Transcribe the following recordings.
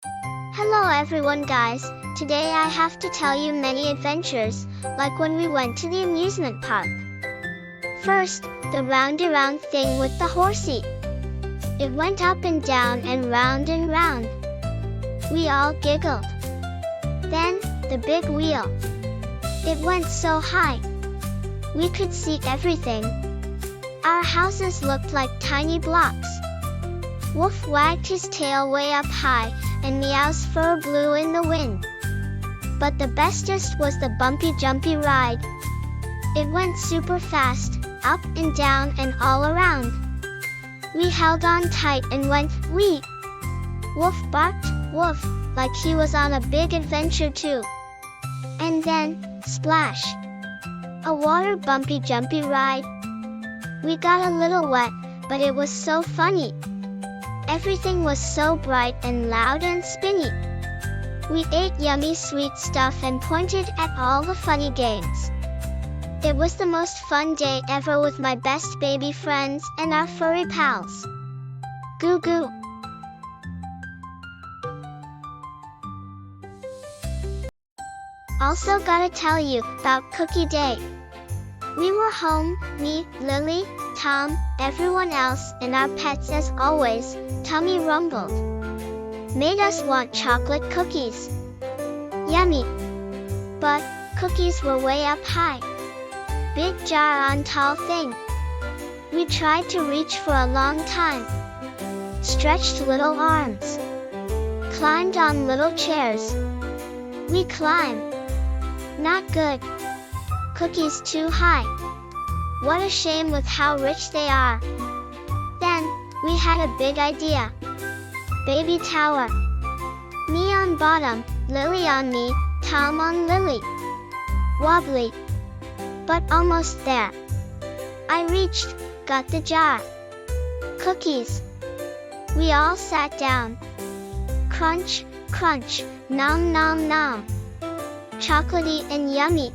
Hello everyone guys, today I have to tell you many adventures, like when we went to the amusement park. First, the round-around thing with the horsey. It went up and down and round and round. We all giggled. Then, the big wheel. It went so high. We could see everything. Our houses looked like tiny blocks. Wolf wagged his tail way up high, and Meow's fur blew in the wind. But the bestest was the bumpy jumpy ride. It went super fast, up and down and all around. We held on tight and went, wee! Wolf barked, woof, like he was on a big adventure too. And then, splash! A water bumpy jumpy ride. We got a little wet, but it was so funny. Everything was so bright and loud and spinny. We ate yummy sweet stuff and pointed at all the funny games. It was the most fun day ever with my best baby friends and our furry pals. Goo goo. Also gotta tell you about Cookie Day. We were home, me, Lily, Tom, everyone else, and our pets as always. Tummy rumbled. Made us want chocolate cookies. Yummy. But cookies were way up high. Big jar on tall thing. We tried to reach for a long time. Stretched little arms. Climbed on little chairs. We climbed. Not good. Cookies too high. What a shame with how rich they are. Then, we had a big idea. Baby tower. Me on bottom, Lily on me, Tom on Lily. Wobbly. But almost there. I reached, got the jar. Cookies. We all sat down. Crunch, crunch, nom nom nom. Chocolatey and yummy.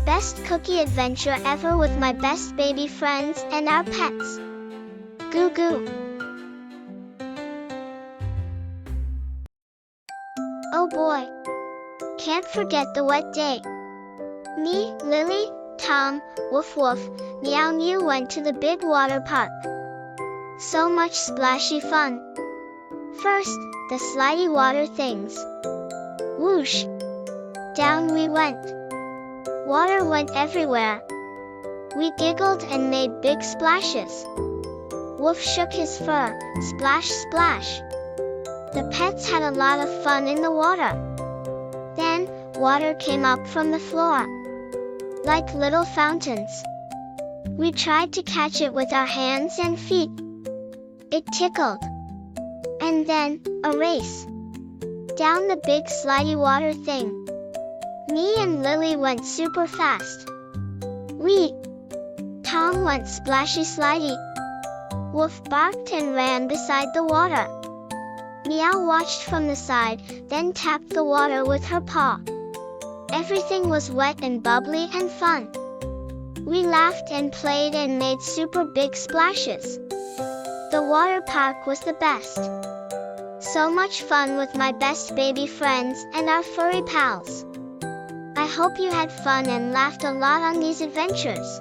Best cookie adventure ever with my best baby friends and our pets. Goo goo. Oh boy. Can't forget the wet day. Me, Lily, Tom, woof woof, meow meow went to the big water park. So much splashy fun. First, the slidey water things. Whoosh. Down we went. Water went everywhere. We giggled and made big splashes. Wolf shook his fur, splash splash. The pets had a lot of fun in the water. Then, water came up from the floor. Like little fountains. We tried to catch it with our hands and feet. It tickled. And then, a race. Down the big slidey water thing. Me and Lily went super fast. Tom went splashy slidey. Wolf barked and ran beside the water. Meow watched from the side, then tapped the water with her paw. Everything was wet and bubbly and fun. We laughed and played and made super big splashes. The water park was the best. So much fun with my best baby friends and our furry pals. I hope you had fun and laughed a lot on these adventures.